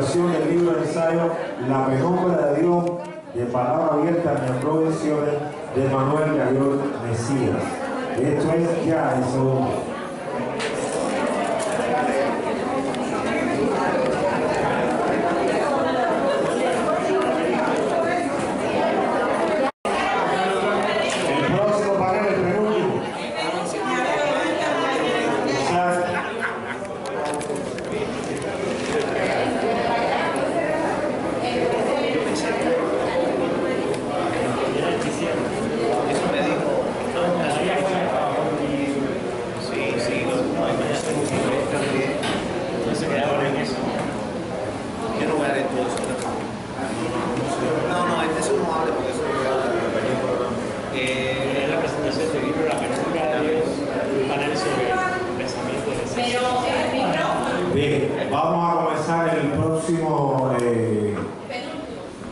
presentación del libro de ensayo La penumbra de Dios, de palabra abierta en las provisiones de Manuel Gayol Mesías. Esto es ya en segundo.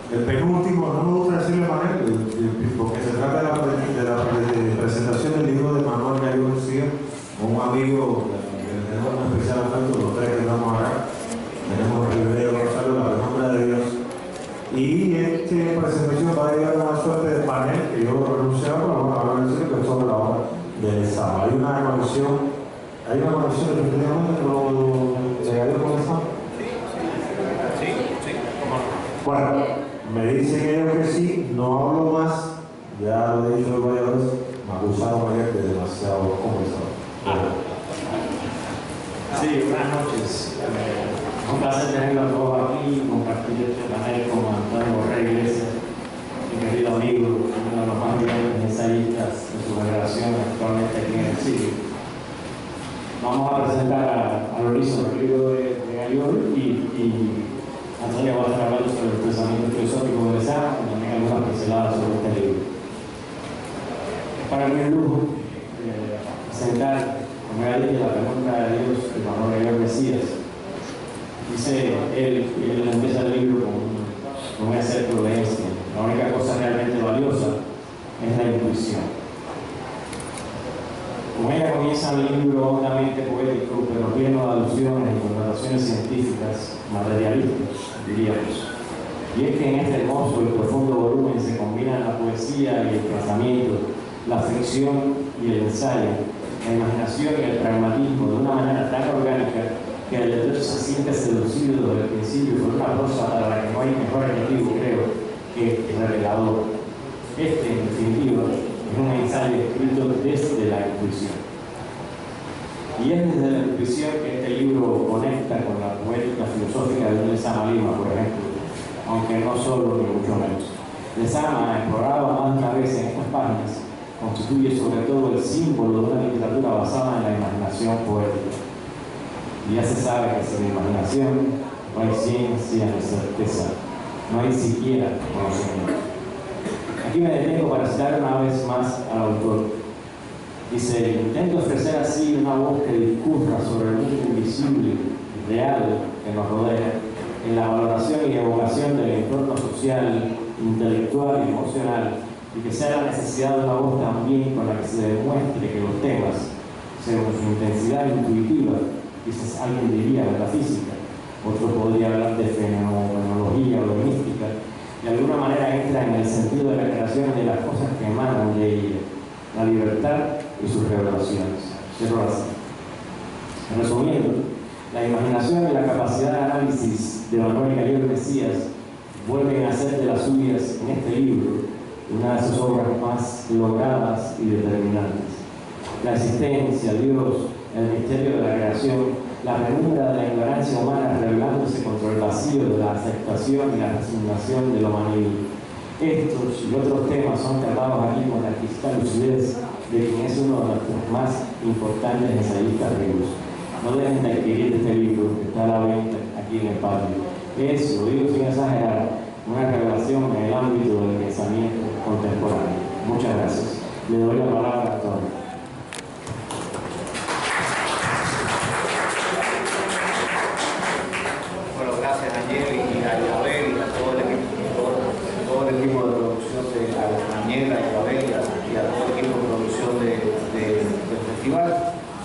El penúltimo, no me gusta decirle Manuel, porque se trata de la presentación del libro de Manuel Gayol Mesías, un amigo que le tenemos un especial afecto, los tres que estamos acá. Tenemos el privilegio de conocerlo, la penumbra de Dios. Y esta presentación va a llegar a una suerte de panel que yo renunciaba, pero bueno, ahora decir que es sobre la obra de Sama. Hay una conexión definitivamente de Gayol con Sama. Bueno, me dicen ellos que sí, no hablo más, ya lo he dicho varias veces, me acusaron ayer de demasiado conversado. Sí, buenas noches. Un placer tenerlo a todos aquí y compartir este panel con Antonio Borrell Iglesias, mi querido amigo, uno de los más brillantes ensayistas de su generación actualmente aquí en el sitio. Vamos a presentar a Lorenzo el libro de Gayol y Antonio va a estar hablando sobre el pensamiento filosófico de Sama y también algunas pinceladas sobre este libro. Para mí es un lujo presentar, como ya dije, la penumbra de Dios de Manuel Gayol Mesías. Dice él empieza el libro con una cierta prudencia. La única cosa realmente valiosa es la intuición. Con ella comienza el libro hondamente poético, pero lleno de alusiones y connotaciones científicas, materialistas, diríamos. Y es que en este hermoso y profundo volumen se combinan la poesía y el pensamiento, la ficción y el ensayo, la imaginación y el pragmatismo de una manera tan orgánica que el lector se siente seducido desde el principio por una prosa para la que no hay mejor adjetivo, creo, que revelador. En definitiva, es un ensayo escrito desde la intuición. Y es desde la intuición que este libro conecta con la poética filosófica de Sama Lima, por ejemplo, aunque no solo ni mucho menos. Sama, explorado más de una vez en estas páginas, constituye sobre todo el símbolo de una literatura basada en la imaginación poética. Y ya se sabe que sin imaginación no hay ciencia ni certeza, no hay siquiera conocimiento. Aquí me detengo para citar una vez más al autor. Dice: intento ofrecer así una voz que discurra sobre el mundo invisible y real que nos rodea, en la valoración y evocación del entorno social, intelectual y emocional, y que sea la necesidad de una voz también con la que se demuestre que los temas, según su intensidad intuitiva, quizás alguien diría metafísica, otro podría hablar de fenomenología o de mística, de alguna manera entra en el sentido de la creación de las cosas que emanan de ella, la libertad y sus revelaciones. Resumiendo, la imaginación y la capacidad de análisis de Manuel Gayol Mesías vuelven a ser de las suyas en este libro, una de sus obras más logradas y determinantes. La existencia, Dios, el misterio de la creación, la penumbra de la ignorancia humana revelándose contra el vacío de la aceptación y la resignación de lo manible. Estos y otros temas son tratados aquí con la exquisita lucidez de quien es uno de nuestros más importantes ensayistas vivos. No dejen de adquirir este libro que está a la venta aquí en el patio. Es, lo digo sin exagerar, una revelación en el ámbito del pensamiento contemporáneo. Muchas gracias. Le doy la palabra a Antonio. Gracias a Daniel y a Yabel y a todo el equipo de producción de Daniel, a Yabel y a todo el equipo de producción del festival.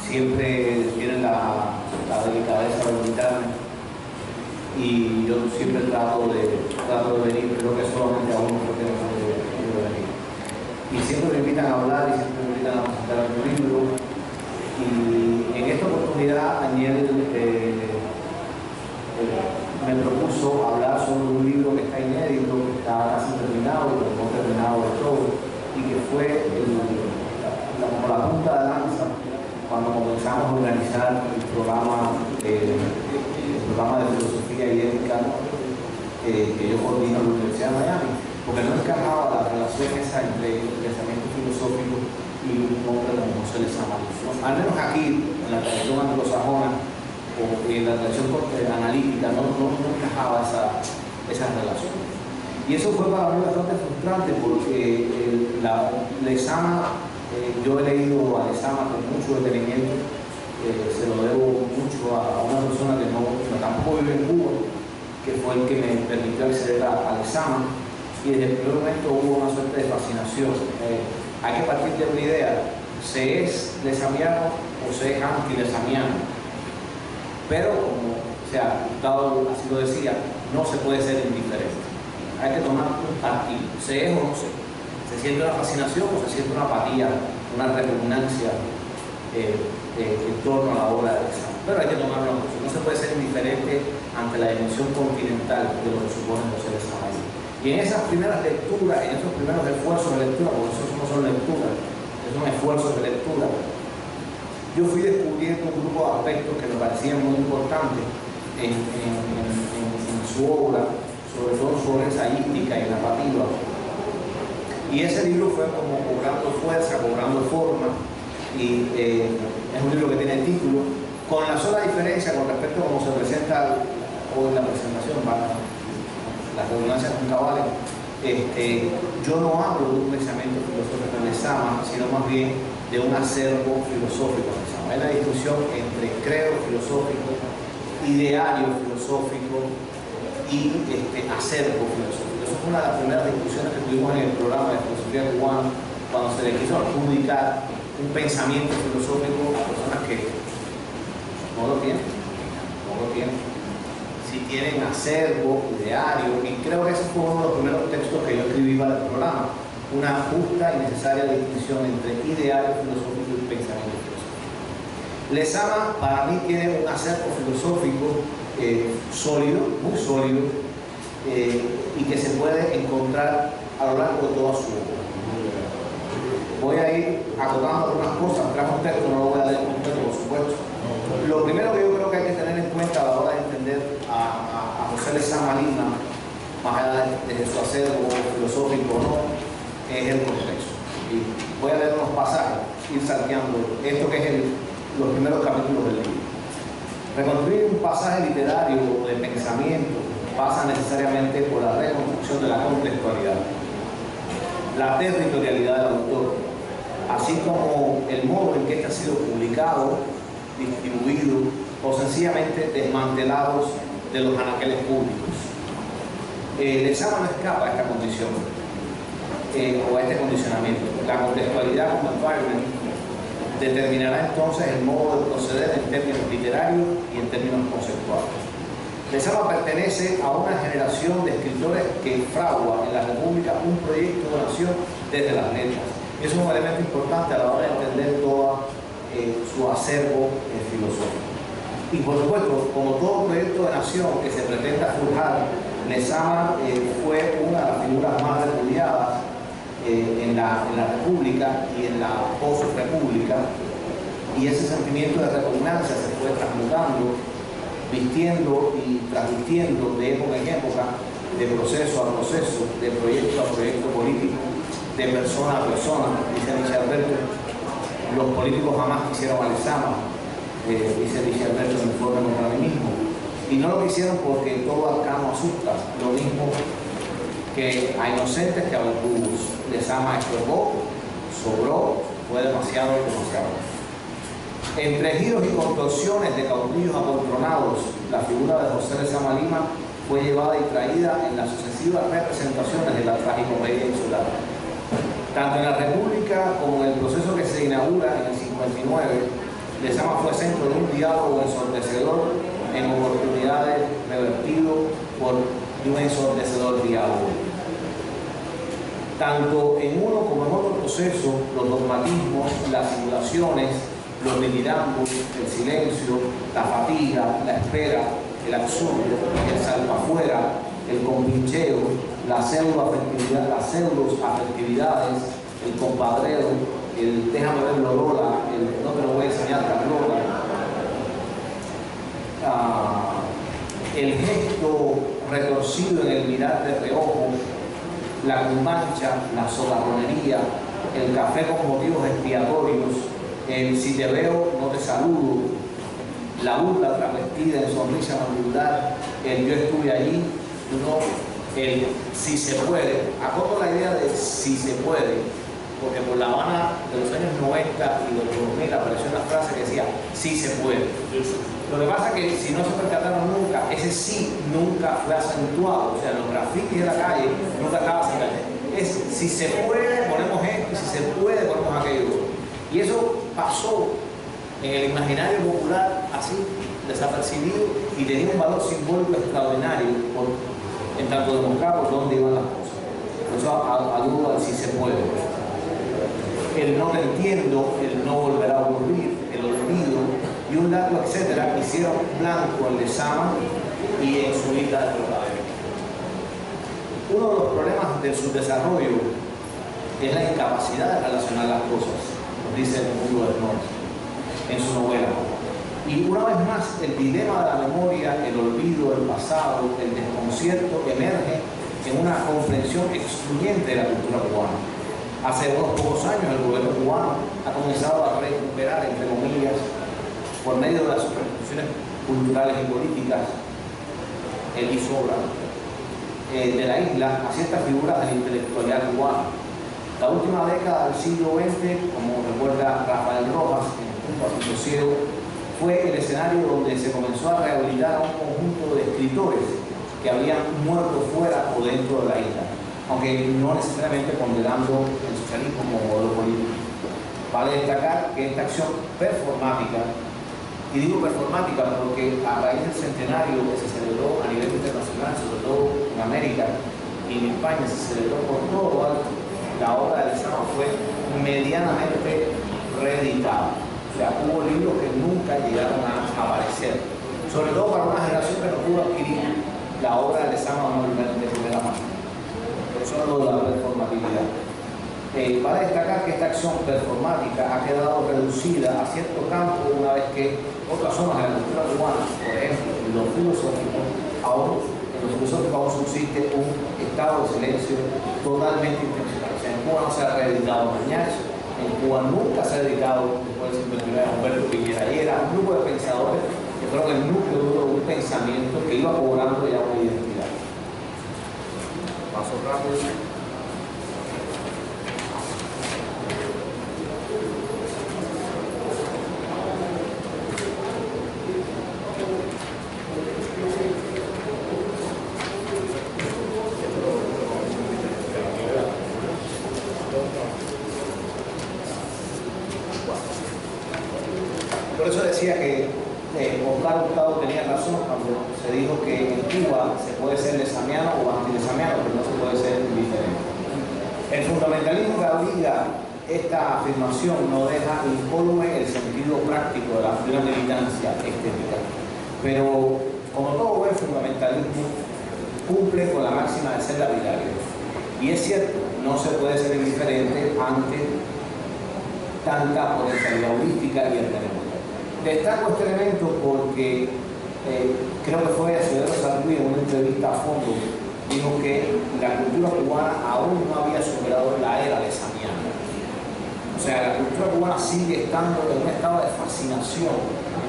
Siempre tienen la delicadeza de invitarme y yo siempre trato de venir, creo que solamente a uno porque no quiero venir. Y siempre me invitan a hablar y siempre me invitan a presentar mi libro. Y en esta oportunidad Daniel me propuso hablar sobre un libro que está inédito, que está casi terminado, pero no terminado de todo, y que fue como la punta de lanza cuando comenzamos a organizar el programa de filosofía y ética que yo coordino en la Universidad de Miami, porque no encajaba la relación esa entre el pensamiento filosófico y un hombre como José Lezama. Al menos aquí, en la tradición anglosajona o en la tradición analítica, no encajaba esa relación. Y eso fue para mí bastante frustrante porque Lezama, yo he leído a Lezama con mucho detenimiento, se lo debo mucho a una persona que tampoco vive en Cuba, que fue el que me permitió acceder a Lezama, y desde el primer momento hubo una suerte de fascinación. Hay que partir de una idea: se es lezamiano o se es anti-lezamiano. Pero, como Gustavo así lo decía, no se puede ser indiferente. Hay que tomar un partido, se es o no se. Se siente una fascinación o se siente una apatía, una repugnancia en torno a la obra de Lezama. Pero hay que tomarlo en cuenta. No se puede ser indiferente ante la dimensión continental de lo que supone José Lezama. Y en esas primeras lecturas, en esos primeros esfuerzos de lectura, porque esos no son lecturas, son esfuerzos de lectura, yo fui descubriendo un grupo de aspectos que me parecían muy importantes en su obra, sobre todo su obra ensayística y narrativa. Y ese libro fue como cobrando fuerza, cobrando forma, y es un libro que tiene título, con la sola diferencia con respecto a cómo se presenta hoy la presentación, las redundancias con cabales. Yo no hablo de un pensamiento filosófico en Lezama, sino más bien de un acervo filosófico en Lezama. Es la discusión entre credo filosófico, ideario filosófico y acervo filosófico. Esa fue una de las primeras discusiones que tuvimos en el programa de filosofía cubana, cuando se le quiso adjudicar un pensamiento filosófico a personas que no lo tienen. Si tienen acervo, ideario, y creo que ese fue uno de los primeros textos que yo escribí para el programa, una justa y necesaria distinción entre ideario filosófico y pensamiento filosófico. Lezama para mí tiene un acervo filosófico sólido, muy sólido, y que se puede encontrar a lo largo de toda su obra. Voy a ir acotando algunas cosas, trajo un texto, no lo voy a leer completo, por supuesto. Lo primero que yo creo que hay que tener en cuenta a la hora de entender a José Lezama Lima, más allá de su acervo filosófico o no, es el contexto. Y voy a leer unos pasajes, ir salteando esto que es los primeros capítulos del libro. Reconstruir un pasaje literario o de pensamiento pasa necesariamente por la reconstrucción de la contextualidad, la territorialidad del autor, así como el modo en que este ha sido publicado, distribuido o sencillamente desmantelados de los anaqueles públicos. Lezama no escapa a esta condición o a este condicionamiento. La contextualidad como environment determinará entonces el modo de proceder en términos literarios y en términos conceptuales. Lezama pertenece a una generación de escritores que fragua en la República un proyecto de nación desde las letras. Eso es un elemento importante a la hora de entender todo su acervo filosófico. Y por supuesto, como todo proyecto de nación que se pretenda forjar, Lezama fue una de las figuras más repudiadas en la República y en la post-República, y ese sentimiento de repugnancia se fue transmutando, vistiendo y transmitiendo de época en época, de proceso a proceso, de proyecto a proyecto político, de persona a persona. Dice Nietzsche Alberto, los políticos jamás quisieron a Lezama, dice Nietzsche Alberto en el informe contra mí mismo, y no lo quisieron porque todo arcano asusta, lo mismo que a inocentes que a verdugos. Lezama estorbó, sobró, fue demasiado. Entre giros y contorsiones de caudillos apoltronados, la figura de José Lezama Lima fue llevada y traída en las sucesivas representaciones de la tragicomedia insular. Tanto en la República como en el proceso que se inaugura en el 59, Lezama fue centro de un diálogo ensordecedor en oportunidades revertido por un ensordecedor diálogo. Tanto en uno como en otro proceso, los dogmatismos, las simulaciones, los delirambos, el silencio, la fatiga, la espera, el absurdo, el salto afuera, el compincheo, las pseudo-afectividades, el compadreo, el déjame ver Lola, el no te lo voy a enseñar Carlola, el gesto retorcido en el mirar de reojo, la cumbancha, la sogarronería, el café con motivos expiatorios, el si te veo no te saludo, la burla travestida en sonrisa mandibular, el yo estuve allí, tú no, el si se puede. Acoto la idea de si se puede, porque por La Habana de los años 90 y de los 2000 apareció una frase que decía si se puede. Lo que pasa es que si no se percataron nunca, ese sí nunca fue acentuado, o sea, los grafitis de la calle nunca estaba señalado. Es si se puede ponemos esto, y si se puede ponemos aquello. Y eso pasó en el imaginario popular así, desapercibido, y tenía un valor simbólico extraordinario en tanto demostrar por dónde iban las cosas. Por eso aludo al si se puede. El no te entiendo, el no volverá a ocurrir, el olvido y un largo etcétera hicieron blanco el de Sama y en su vida de verdadero. Uno de los problemas de su desarrollo es la incapacidad de relacionar las cosas, nos dice el mundo del norte en su novela. Y una vez más, el dilema de la memoria, el olvido, el pasado, el desconcierto emerge en una comprensión excluyente de la cultura cubana. Hace unos pocos años el gobierno cubano ha comenzado a recuperar, entre comillas, por medio de las instituciones culturales y políticas, el ISOBRA, de la isla a ciertas figuras de la intelectualidad cubana. La última década del siglo XX, como recuerda Rafael Rojas en el Punto Asunto Ciego, fue el escenario donde se comenzó a rehabilitar a un conjunto de escritores que habían muerto fuera o dentro de la isla, aunque no necesariamente condenando el socialismo como modelo político. Vale destacar que esta acción performática, y digo performática porque a raíz del centenario que se celebró a nivel internacional, sobre todo en América y en España, se celebró por todo lo alto, la obra de Lezama fue medianamente reeditada. O sea, hubo libros que nunca llegaron a aparecer, sobre todo para una generación que no pudo adquirir la obra de Lezama de primera mano. Por eso hablo de la performatividad. Vale destacar que esta acción performática ha quedado reducida a cierto campo una vez que otras zonas de la cultura cubana, por ejemplo, en los filosóficos, aún subsiste un estado de silencio totalmente intencional. O sea, en Cuba no se ha reeditado Mañazo, en Cuba nunca se ha dedicado, después del 59, a Humberto Piñera, y era un grupo de pensadores que fueron el núcleo duro de un pensamiento que iba cobrando ya una identidad. Paso rápido. Por eso decía que Oscar Hurtado tenía razón cuando se dijo que en Cuba se puede ser lezamiano o antilezamiano, pero no se puede ser indiferente. El fundamentalismo que abriga esta afirmación no deja incólume el sentido práctico de la militancia estética. Pero, como todo buen fundamentalismo, cumple con la máxima de ser lapidario. Y es cierto, no se puede ser indiferente ante tanta potencialidad holística y hermenéutica. Destaco este elemento porque creo que fue Isidoro Sarduy en una entrevista a fondo, dijo que la cultura cubana aún no había superado la era lezamiana. O sea, la cultura cubana sigue estando en un estado de fascinación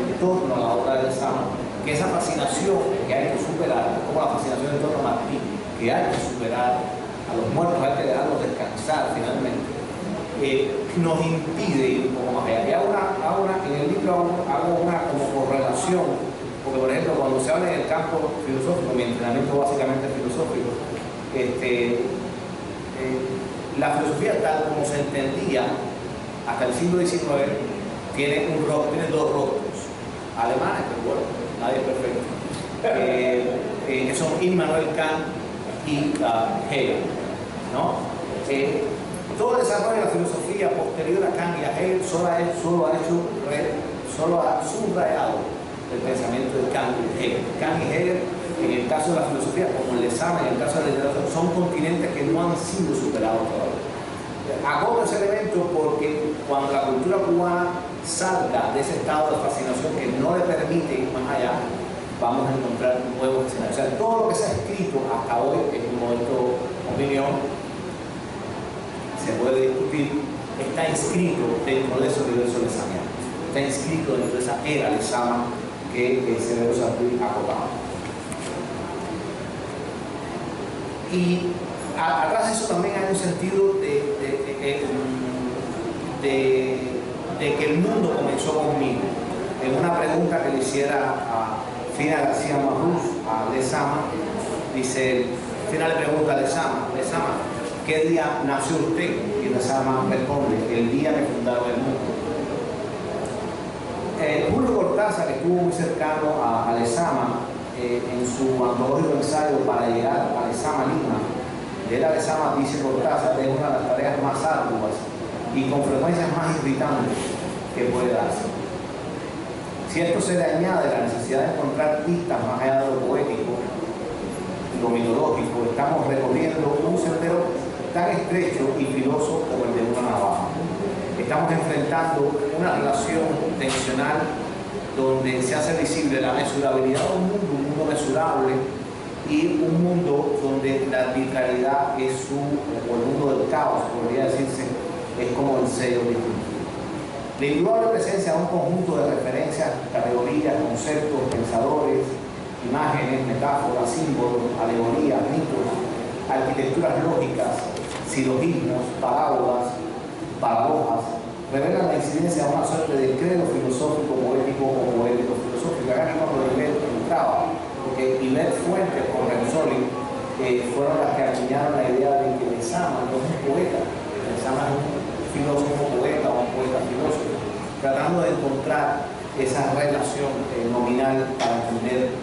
en torno a la obra de Lezama, que esa fascinación que hay que superar, como la fascinación en torno a Martí, que hay que superar, a los muertos hay que dejarlos descansar finalmente, nos impide ir un poco más allá. Y ahora en el libro hago una como correlación, porque por ejemplo cuando se habla del campo filosófico, mi entrenamiento básicamente es filosófico, la filosofía tal como se entendía hasta el siglo XIX tiene dos rostros alemanes, pero bueno, nadie es perfecto. Immanuel Kant y Hegel, ¿no? Todo el desarrollo de la filosofía posterior a Kant y a Hegel solo ha subrayado el pensamiento de Kant y Hegel. Kant y Hegel, en el caso de la filosofía, como el examen, en el caso de la literatura, son continentes que no han sido superados todavía. Hago ese elemento porque cuando la cultura cubana salga de ese estado de fascinación que no le permite ir más allá, vamos a encontrar nuevos escenarios. O sea, todo lo que se ha escrito hasta hoy, en mi modesta opinión, se puede discutir, está inscrito dentro de ese universo lesamiano, está inscrito dentro de esa era lesama que el cerebro Sartre ha acotado. Y atrás de eso también hay un sentido de que el mundo comenzó conmigo. En una pregunta que le hiciera a Fina García Marrús, a Lezama, dice, Fina le pregunta a Lezama, ¿qué día nació usted? Y Lezama responde, el día que fundaron el mundo. Julio Cortázar, que estuvo muy cercano a Lezama, en su antológico ensayo Para llegar a Lezama Lima, de la Lezama, dice Cortázar, es una de las tareas más arduas y con frecuencias más irritantes que puede darse. Si esto se le añade la necesidad de encontrar pistas más allá de lo poético y lo mitológico, estamos recorriendo un sendero tan estrecho y filoso como el de una navaja. Estamos enfrentando una relación tensional donde se hace visible la mesurabilidad de un mundo mesurable, y un mundo donde la arbitrariedad es o el mundo del caos, podría decirse, es como el sello distintivo. La indudable presencia de un conjunto de referencias, categorías, conceptos, pensadores, imágenes, metáforas, símbolos, alegorías, mitos, arquitecturas lógicas, silogismos, parábolas, paradojas, revelan la incidencia de una suerte de credo filosófico, poético o poético-filosófico. Acá mismo lo Ibet entraba, porque Ibet Fuentes con Renzoli fueron las que acuñaron la idea de que Lezama no es un poeta, Lezama es un filósofo poeta o un poeta filósofo, tratando de encontrar esa relación nominal para entender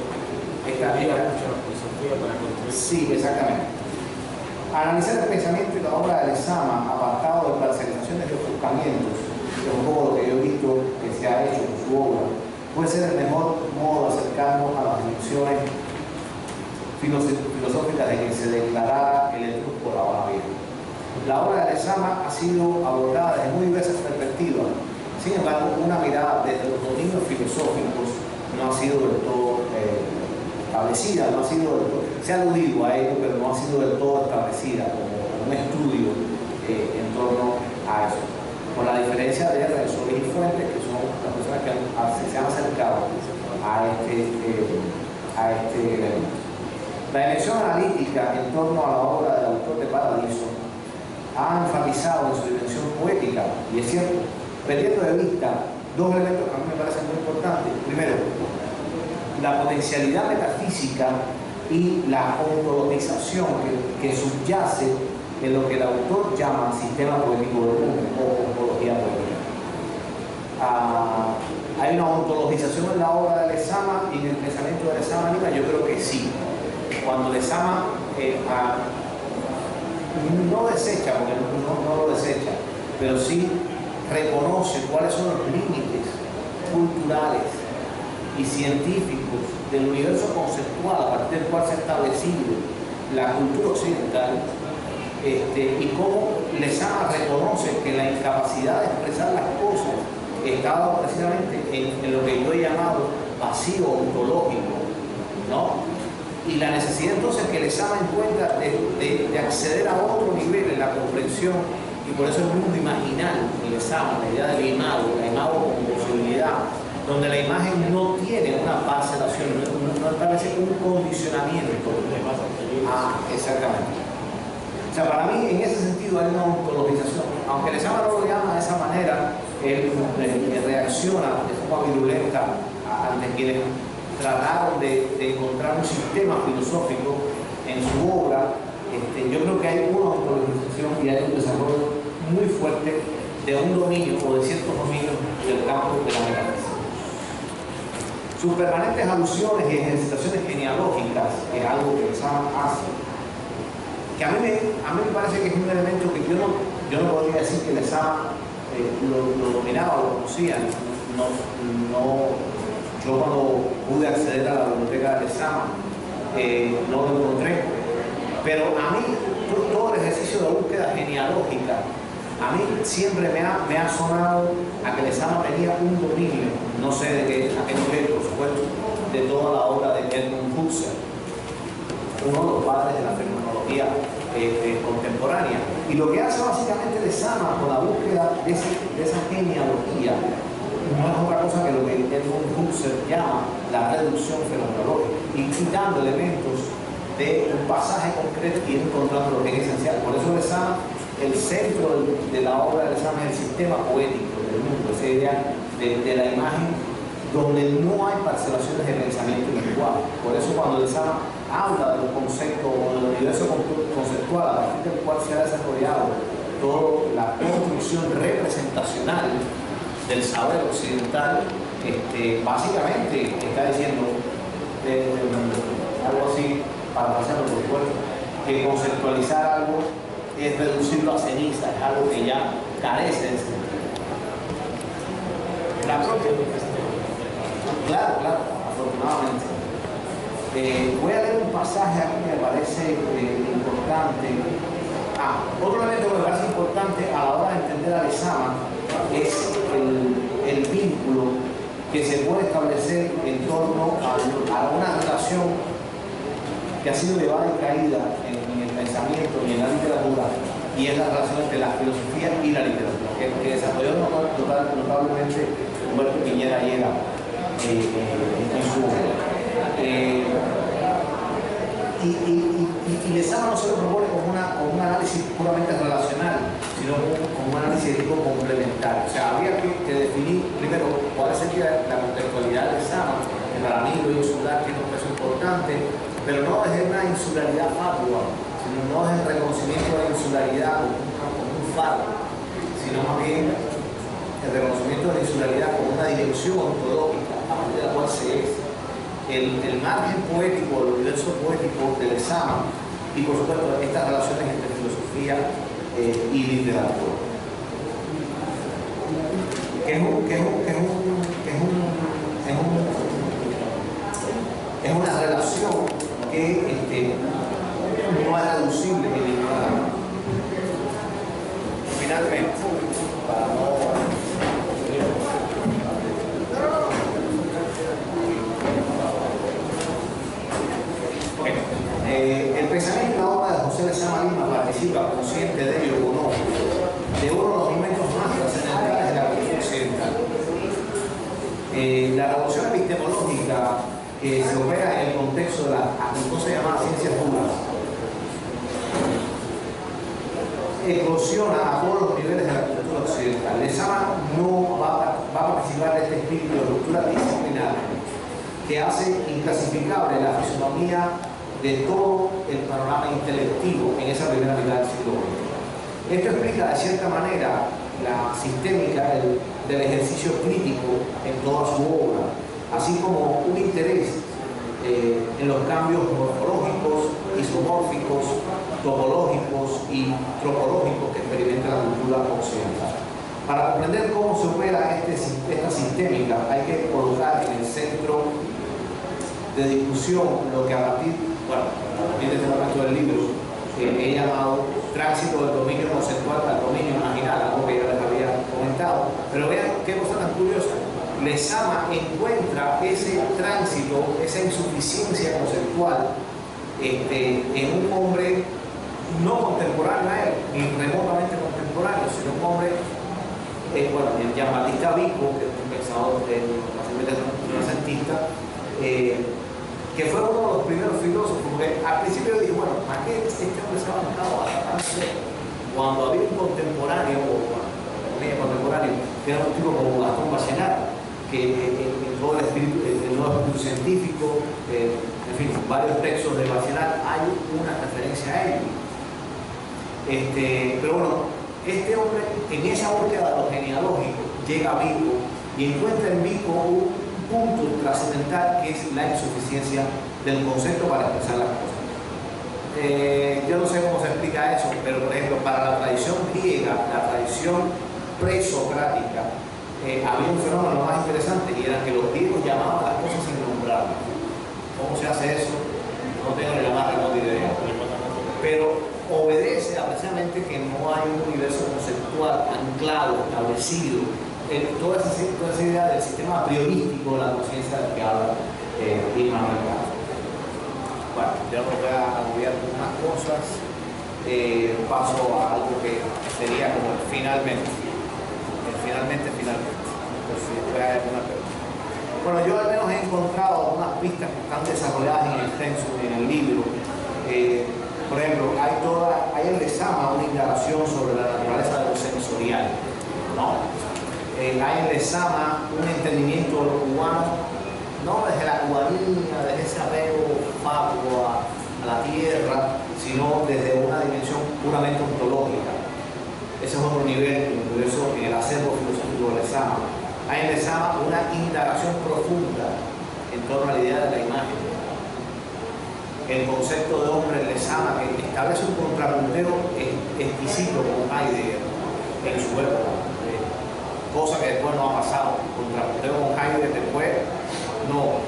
esta vida. Sí, exactamente. Analizar el pensamiento y la obra de Lezama, apartado de parcializaciones y ofuscamientos, que es un poco lo que yo he visto que se ha hecho con su obra, puede ser el mejor modo de acercarnos a las dimensiones filosóficas de que se declarara el Etrusco la Habana Vieja. La obra de Lezama ha sido abordada desde muy diversas perspectivas. Sin embargo, una mirada desde los dominios filosóficos no ha sido del todo establecida, no ha sido del todo, se ha aludido a ello, pero no ha sido del todo establecida como un estudio en torno a eso. Con la diferencia de Renzoli y Fuentes, que son las personas que se han acercado a este elemento. La dimensión analítica en torno a la obra del autor de Paradiso ha enfatizado en su dimensión poética, y es cierto, perdiendo de vista dos elementos que a mí me parecen muy importantes. Primero, la potencialidad metafísica y la ontologización que subyace en lo que el autor llama sistema poético del mundo o ontología poética. ¿Hay una ontologización en la obra de Lezama y en el pensamiento de Lezama Lima? Yo creo que sí. Cuando Lezama no desecha, porque no lo desecha, pero sí reconoce cuáles son los límites culturales y científicos del universo conceptual a partir del cual se ha establecido la cultura occidental, y cómo Lezama reconoce que la incapacidad de expresar las cosas estaba precisamente en lo que yo he llamado vacío ontológico, ¿no? Y la necesidad entonces que Lezama encuentra de acceder a otro nivel en la comprensión, y por eso el mundo imaginal en Lezama, la idea del imago como posibilidad, donde la imagen no tiene una parcelación, no establece un condicionamiento. Exactamente. O sea, para mí en ese sentido hay una ontologización. Aunque Lezama no lo llama de esa manera, él reacciona de forma virulenta ante quienes trataron de encontrar un sistema filosófico en su obra. Yo creo que hay una ontologización y hay un desarrollo muy fuerte de un dominio o de ciertos dominios del campo de la metafísica. Sus permanentes alusiones y ejercitaciones genealógicas es algo que Lezama hace, que a mí me parece que es un elemento que yo no podría decir que Lezama lo dominaba o lo conocía. Yo cuando pude acceder a la biblioteca de Lezama no lo encontré, pero a mí todo el ejercicio de búsqueda genealógica a mí siempre me ha sonado a que Lezama tenía un dominio, no sé de qué, a qué nivel, por supuesto, de toda la obra de Edmund Husserl, uno de los padres de la fenomenología contemporánea. Y lo que hace básicamente Lezama con la búsqueda de esa genealogía no es otra cosa que lo que Edmund Husserl llama la reducción fenomenológica, y quitando elementos de un pasaje concreto y encontrando lo que es esencial. Por eso Lezama, el centro de la obra de Lezama es el sistema poético del mundo, esa idea de la imagen donde no hay parcelaciones de pensamiento individual. Por eso cuando Lezama habla de los conceptos o del universo conceptual a partir del cual se ha desarrollado toda la construcción representacional del saber occidental, básicamente está diciendo algo así, para pasarlo por supuesto, que conceptualizar algo es reducirlo a ceniza, es algo que ya carece de sentido. La propia, claro, afortunadamente. Voy a leer un pasaje aquí que me parece importante. Otro elemento que me parece importante a la hora de entender a Lezama es el vínculo que se puede establecer en torno a una relación que ha sido llevada y traída en el pensamiento y en la literatura, y es la relación entre la filosofía y la literatura, que desarrolló notablemente Humberto Piñera Hiera en su obra. Y Lezama no se lo propone como un análisis puramente relacional, sino como un análisis de tipo complementario. O sea, habría que definir primero cuál sería la contextualidad de Lezama, que para mí lo insular tiene un peso importante, pero no es una insularidad fatua, sino no es el reconocimiento de la insularidad como un fardo, sino más bien el reconocimiento de la insularidad como una dirección ontológica a partir de la cual se es el margen poético, el universo poético de Lezama, y por supuesto estas relaciones entre filosofía y literatura, es una relación que no es reducible en ninguna manera. Finalmente, para no... el pensamiento en la obra de José Lezama Lima participa, consciente de ello o no, de uno de los momentos más trascendentales de la cultura occidental. La revolución epistemológica que se opera en el contexto de las cosas llamadas ciencias duras eclosiona a todos los niveles de la cultura occidental. Lezama no va a participar de este espíritu de ruptura disciplinaria que hace inclasificable la fisonomía de todo el panorama intelectivo en esa primera mitad del siglo XX. Esto explica de cierta manera la sistémica del ejercicio crítico en toda su obra, así como un interés en los cambios morfológicos, isomórficos, topológicos y tropológicos que experimenta la cultura occidental. Para comprender cómo se opera esta sistémica, hay que colocar en el centro de discusión lo que a partir de este momento del libro he llamado tránsito del dominio conceptual al dominio imaginal, algo que ya les había comentado. Pero vean qué cosa tan curiosa. Lezama encuentra ese tránsito, esa insuficiencia conceptual en un hombre no contemporáneo a él, ni remotamente contemporáneo, sino un hombre, el Jean-Baptiste Vico, que es un pensador renacentista, que fue uno de los primeros filósofos, porque al principio yo dije, bueno, ¿para qué este hombre se ha bancado a cuando había un contemporáneo, que era un tipo como Gastón Bachelard, que en todo el nuevo espíritu científico, en fin, varios textos de Bachelard hay una referencia a él. Pero bueno, este hombre en esa búsqueda de lo genealógico llega a Vico y encuentra en Vico un punto trascendental que es la insuficiencia del concepto para expresar las cosas. Yo no sé cómo se explica eso, pero por ejemplo, para la tradición griega, la tradición presocrática, había un fenómeno más interesante y era que los griegos llamaban las cosas sin nombrarlas. ¿Cómo se hace eso? No tengo ni la más remota idea. Pero obedece a precisamente que no hay un universo conceptual anclado, establecido, toda esa idea del sistema priorístico de la conciencia del que habla Immanuel Kant. Bueno, yo me voy a agobiar con unas cosas, paso a algo que sería como finalmente. Pues si voy a alguna pregunta. Bueno, yo al menos he encontrado algunas pistas que están desarrolladas en el texto, en el libro. Por ejemplo, hay en Lezama una indagación sobre la naturaleza de lo sensorial, ¿no? Hay en Lezama un entendimiento de lo cubano, no desde la cubanía, desde ese apego fatuo a la tierra, sino desde una dimensión puramente ontológica. Ese es otro nivel, incluso en el acervo filosófico de Lezama. Hay en Lezama una indagación profunda en torno a la idea de la imagen. El concepto de hombre en Lezama, que establece un contrapunteo exquisito con Heidegger en su época, cosa que después no ha pasado. Contrapunteo con Heidegger después, no.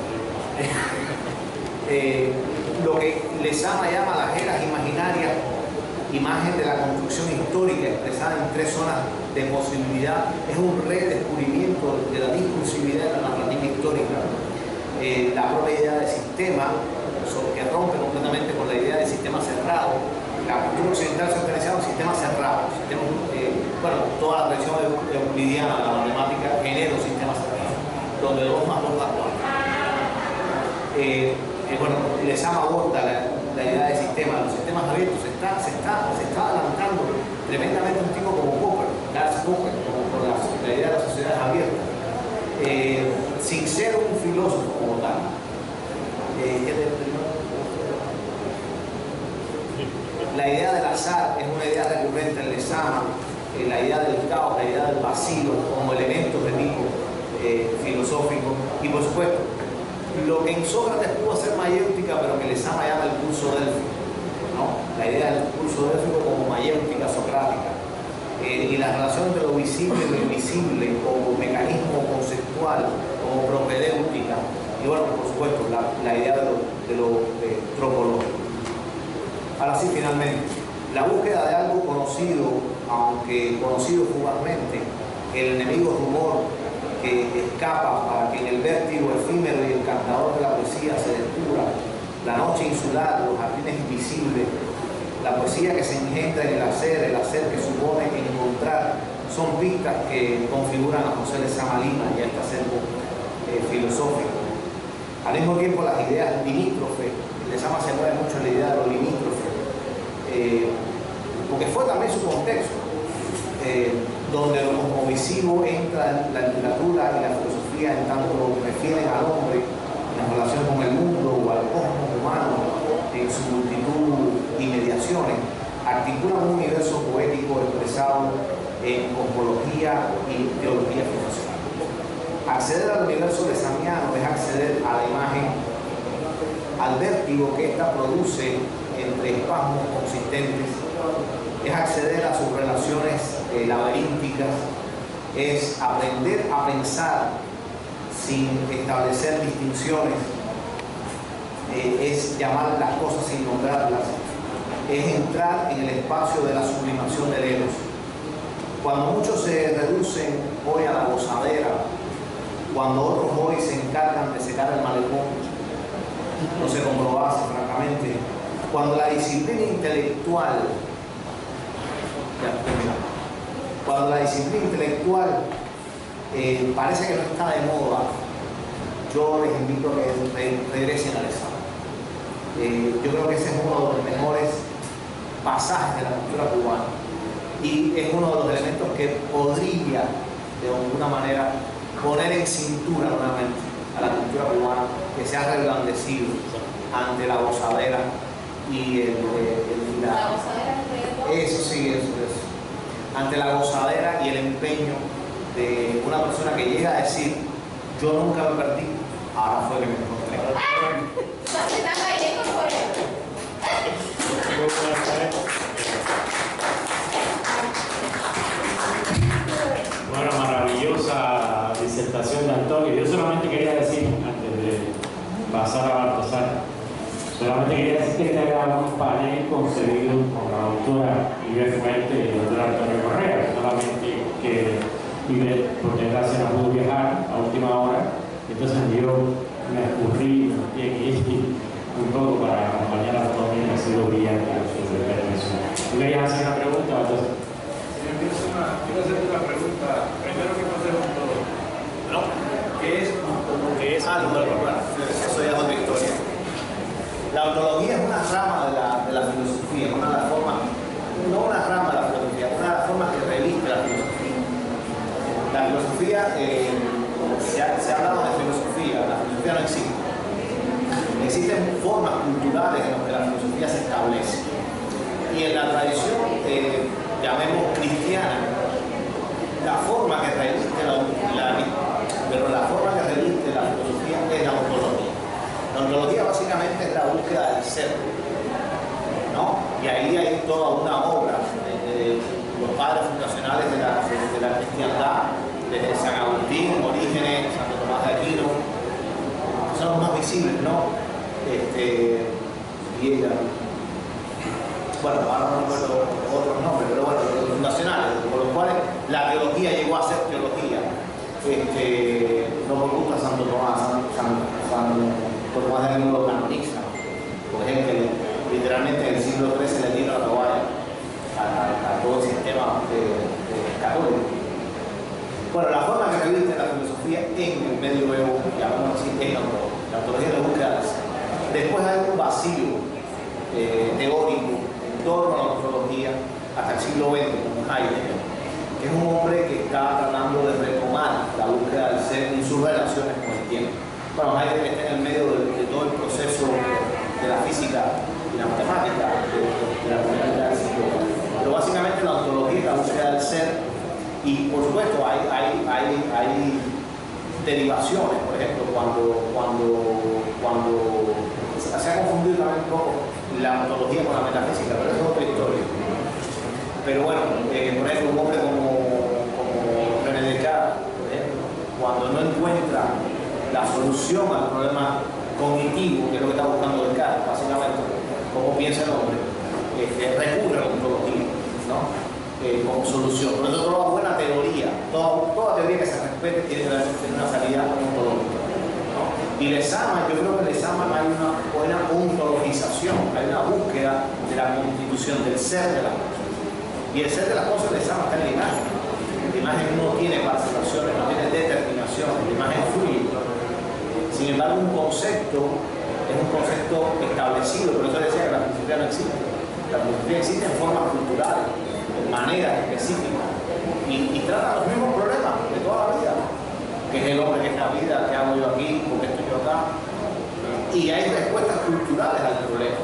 Lo que Lezama llama las eras imaginarias, imagen de la construcción histórica expresada en tres zonas de posibilidad, es un redescubrimiento de la discursividad de la narrativa histórica. La propia idea de sistema, que rompe completamente con la idea de sistema cerrado. La cultura occidental se ha organizado en sistemas cerrados. Toda la tradición euclidiana de la matemática genera un sistema cerrado, donde 2 más 2 da 4. Lezama aborda la idea de sistema. Los sistemas abiertos se está adelantando tremendamente un tipo como Popper, con la idea de las sociedades abiertas, sin ser un filósofo como tal. La idea del azar es una idea recurrente en Lezama, la idea del caos, la idea del vacío como elementos de tipo filosófico, y por supuesto lo que en Sócrates pudo ser mayéutica, pero que Lezama llama el curso délfico, ¿no? La idea del curso délfico como mayéutica socrática, y la relación entre lo visible y lo invisible como mecanismo conceptual, como propedéutica. Y bueno, por supuesto, la idea de lo tropológico. Ahora sí, finalmente, la búsqueda de algo conocido, aunque conocido fugazmente, el enemigo rumor que escapa para que en el vértigo efímero y encantador de la poesía se descubra la noche insular, los jardines invisibles, la poesía que se engendra en el hacer que supone encontrar, son pistas que configuran a José Lezama Lima y a este acervo filosófico. Al mismo tiempo, las ideas limítrofes, Lezama se mueve mucho en la idea de lo limítrofe, porque fue también su contexto, donde lo cosmovisivo entra en la literatura y la filosofía en tanto lo refieren al hombre en relación con el mundo o al cosmos humano en su multitud y mediaciones, articulan un universo poético expresado en cosmología y teología filosófica. Acceder al universo lezamiano es acceder a la imagen, al vértigo que ésta produce entre espasmos consistentes, es acceder a sus relaciones laberínticas, es aprender a pensar sin establecer distinciones, es llamar las cosas sin nombrarlas, es entrar en el espacio de la sublimación del eros. Cuando muchos se reducen hoy a la gozadera, cuando otros hoy se encargan de secar el malecón, no sé cómo lo hace, francamente. Cuando la disciplina intelectual, parece que no está de moda, yo les invito a que regresen al examen. Yo creo que ese es uno de los mejores pasajes de la cultura cubana y es uno de los elementos que podría, de alguna manera, poner en cintura nuevamente a la cultura cubana, que se ha reblandecido ante la gozadera y ante la gozadera y el empeño de una persona que llega a decir Yo nunca me perdí, ahora fue que me encontré. Bueno, maravillosa disertación de Antonio. Yo solamente quería decir, antes de pasar a Baltasar, solamente quería decir que este era un panel concebido con la doctora Ivette Fuente y el doctor Antonio Correa, solamente que Ivette, por desgracia, no pudo viajar a última hora, entonces yo me escurrí aquí un poco para acompañar a Antonio, que ha sido brillante en su intervención. ¿Tú querías hacer una pregunta, Baltasar? Quiero hacerte una pregunta. Primero, ¿qué conocemos todo? ¿No? ¿Qué es? Eso ya es otra historia. La ontología es una rama de la filosofía, una de las formas, no una rama de la filosofía, una de las formas que reviste la filosofía. La filosofía, se ha hablado de filosofía, la filosofía no existe. Existen formas culturales en las que la filosofía se establece. Y en la tradición, llamemos cristiana, la forma que reviste la filosofía es la ontología. La ontología básicamente es la búsqueda del ser, ¿no? Y ahí hay toda una obra de los padres fundacionales de la cristiandad, desde San Agustín, Orígenes, Santo Tomás de Aquino, son los más visibles, ¿no? Bueno, ahora no recuerdo otros nombres, pero bueno, los fundacionales, por los cuales la teología llegó a ser teología. No me gusta Santo Tomás, Santo Tomás de Aquino lo canoniza, por ejemplo, literalmente en el siglo XIII le dieron la toalla a todo el sistema católico. Bueno, la forma que reviste la filosofía en el medioevo, llamamos así, es la ontología de la búsqueda del ser. Después hay un vacío teórico en torno a la ontología hasta el siglo XX, con Heidegger, que es un hombre que está tratando de retomar la búsqueda del ser en sus relaciones con el tiempo. Bueno, Heidegger está en el medio de todo el proceso de la física y la matemática de la primera mitad del siglo XX. Pero básicamente la ontología es la búsqueda del ser, y por supuesto hay derivaciones. Por ejemplo, cuando se ha confundido también un poco la ontología con la metafísica, pero eso es otra historia. Pero bueno, por ejemplo, un hombre como René Descartes, por ejemplo, cuando no encuentra la solución al problema cognitivo, que es lo que está buscando Descartes, básicamente, cómo piensa el hombre, recurre a la ontología, ¿no? Como solución. Por eso toda buena teoría, toda teoría que se respete tiene que tener una salida ontológica, ¿no? Y Lezama, yo creo que en Lezama hay una buena ontologización, hay una búsqueda de la constitución del ser de las cosas. Y el ser de las cosas de Lezama está en la imagen. La imagen no tiene parcelaciones, no tiene determinación, la imagen fluye. Sin embargo, un concepto es un concepto establecido, por eso decía que la filosofía no existe. La filosofía existe en formas culturales, de maneras específicas, y trata los mismos problemas de toda la vida, que es el hombre, que es la vida, qué hago yo aquí, por qué estoy yo acá, y hay respuestas culturales al problema.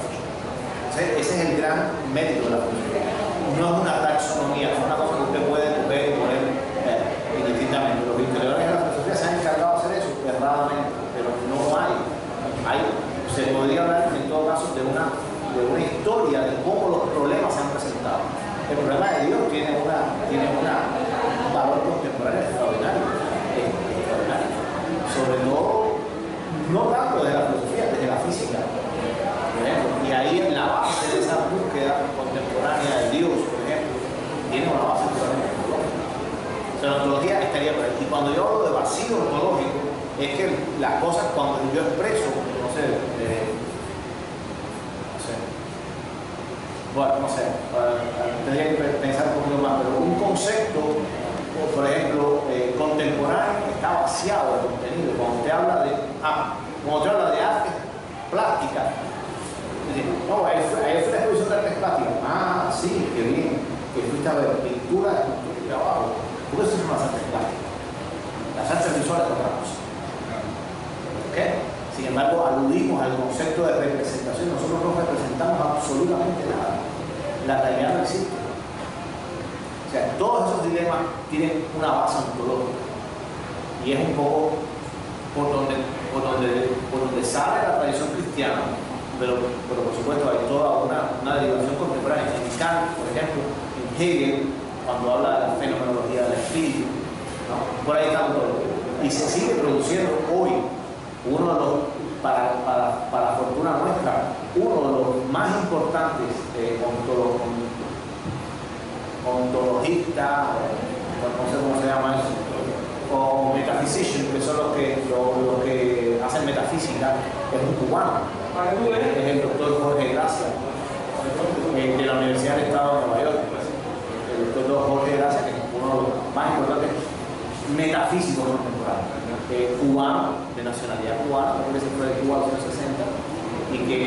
Ese es el gran mérito de la filosofía. No es una taxonomía, es una cosa que usted puede coger y poner indistintamente. Los historiadores de la filosofía se han encargado de hacer eso erradamente, pero no se podría hablar en todo caso de una historia de cómo los problemas se han presentado. El problema de Dios tiene un valor contemporáneo extraordinario, sobre todo, no tanto desde la filosofía, desde la física, por ejemplo. Y ahí en la base de esa búsqueda contemporánea de Dios, por ejemplo, tiene una base totalmente ontológica. O sea, la ontología estaría por ahí. Y cuando yo hablo de vacío ontológico, es que las cosas, cuando yo expreso, tendría que pensar un poquito más, pero un concepto, por ejemplo, contemporáneo, está vaciado de contenido. Cuando usted habla de arte plástica, no, ahí fue la exposición de artes plásticas. Ah, sí, qué bien, que fuiste a ver pintura, escultura y trabajo. Porque eso son las artes plásticas. Las artes visuales son otra cosa. ¿Ok? Sin embargo, aludimos al concepto de representación. Nosotros no representamos absolutamente nada. La realidad no existe. O sea, todos esos dilemas tienen una base ontológica. Y es un poco por donde sale la tradición cristiana, pero por supuesto hay toda una derivación contemporánea. En Kant, por ejemplo, en Hegel, cuando habla de la fenomenología del espíritu, ¿no? Por ahí tanto. Y se sigue produciendo hoy uno de los, para fortuna nuestra, uno de los más importantes ontologistas, no sé cómo se llama eso, o metaphysicians, que son los que hacen metafísica, es un cubano, es el doctor Jorge Gracia, de la Universidad del Estado de Nueva York. El doctor Jorge Gracia, que es uno de los más importantes metafísicos contemporáneos, cubano, de nacionalidad cubana, porque se fue de Cuba en los 60, y que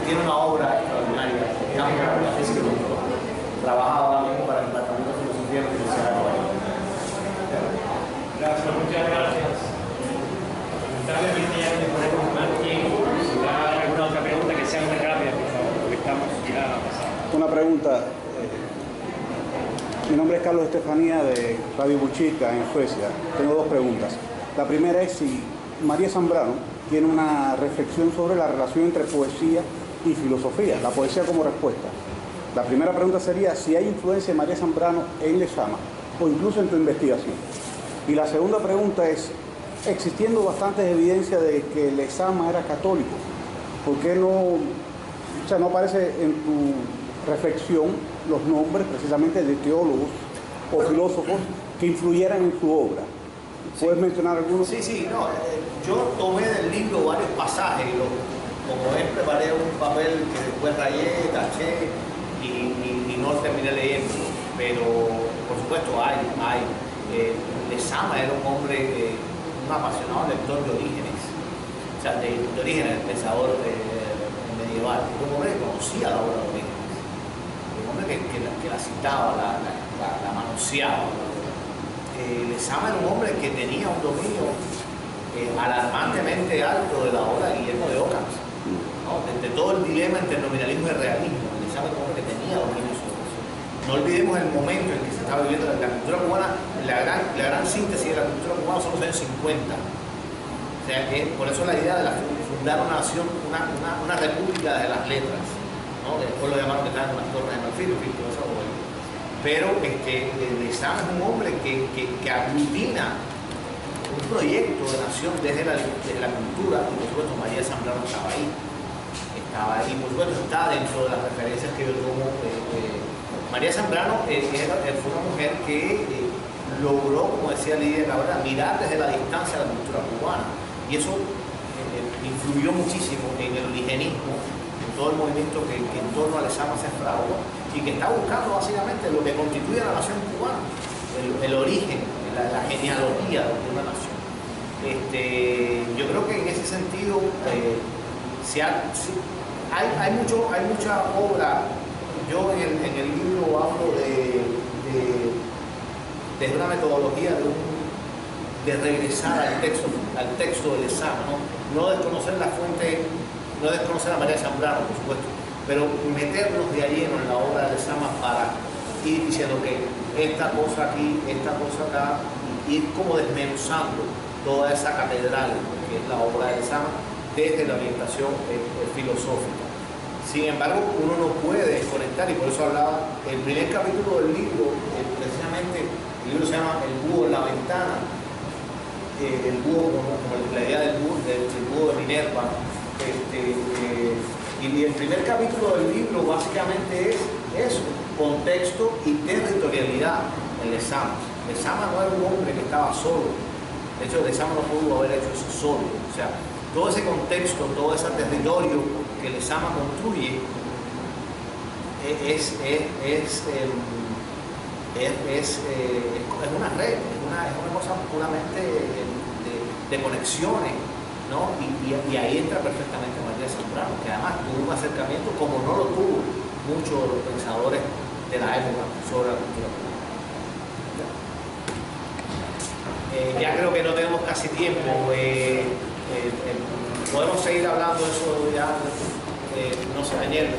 tiene una obra extraordinaria, que es una metafísica y trabaja ahora mismo para el Departamento de Filosofía de la Universidad de Nueva York. Gracias, muchas gracias. Lamentablemente ya no le ponemos más tiempo. Si hay alguna otra pregunta que sea muy rápida, por favor, porque estamos ya pasados. Una pregunta. Mi nombre es Carlos Estefanía de Radio Buchica en Suecia. Tengo dos preguntas. La primera es si María Zambrano tiene una reflexión sobre la relación entre poesía y filosofía, la poesía como respuesta. La primera pregunta sería si hay influencia de María Zambrano en Lezama o incluso en tu investigación. Y la segunda pregunta es, existiendo bastantes evidencias de que Lezama era católico, ¿por qué no aparece en tu reflexión los nombres precisamente de teólogos o filósofos que influyeran en su obra? ¿Puedes mencionar algunos? Sí, no, yo tomé del libro varios pasajes, como él preparé un papel que después rayé, taché y no terminé leyendo, pero por supuesto hay. Lezama era un hombre, un apasionado lector de Orígenes, o sea, de Orígenes, el pensador medieval, un hombre que conocía la obra de Orígenes, un hombre que la citaba, la manoseaba. Lezama era un hombre que tenía un dominio alarmantemente alto de la obra de Guillermo de Ockham, ¿no? De todo el dilema entre nominalismo y realismo. Lezama era un hombre que tenía dominio sobre eso. No olvidemos el momento en que se estaba viviendo la cultura cubana, la gran síntesis de la cultura cubana son los años 50. O sea, por eso la idea de fundar una nación, una república de las letras, ¿no? Después lo llamaron que estaban en las torres de marfil, todo eso. Pero Lezama es un hombre que aglutina un proyecto de nación desde la cultura, y por supuesto María Zambrano estaba ahí, y por supuesto está dentro de las referencias que yo tomo. María Zambrano fue una mujer que logró, como decía Lidia Cabrera, mirar desde la distancia la cultura cubana, y eso influyó muchísimo en el origenismo, en todo el movimiento que en torno a Lezama se fragua, y que está buscando básicamente lo que constituye la nación cubana, el origen, la genealogía de una nación. Yo creo que en ese sentido hay mucha obra. Yo en el libro hablo de una metodología de regresar al texto de Lezama, no desconocer la fuente, no desconocer a María Zambrano, por supuesto, pero meternos de lleno en la obra de Lezama para ir diciendo que esta cosa aquí, esta cosa acá, y ir como desmenuzando toda esa catedral que es la obra de Lezama desde la orientación filosófica. Sin embargo, uno no puede desconectar, y por eso hablaba, el primer capítulo del libro, precisamente, el libro se llama El búho en la ventana, el búho como la idea del búho de Minerva, y el primer capítulo del libro básicamente es eso, contexto y territorialidad en Lezama. Lezama no era un hombre que estaba solo, de hecho Lezama no pudo haber hecho eso solo, o sea, todo ese contexto, todo ese territorio que Lezama construye es una red, es una cosa puramente de conexiones, ¿no? Y ahí entra perfectamente María Zambrano, que además tuvo un acercamiento como no lo tuvo muchos de los pensadores de la época sobre la cultura cubana. Ya creo que no tenemos casi tiempo. Podemos seguir hablando de eso ya, no sé, ayer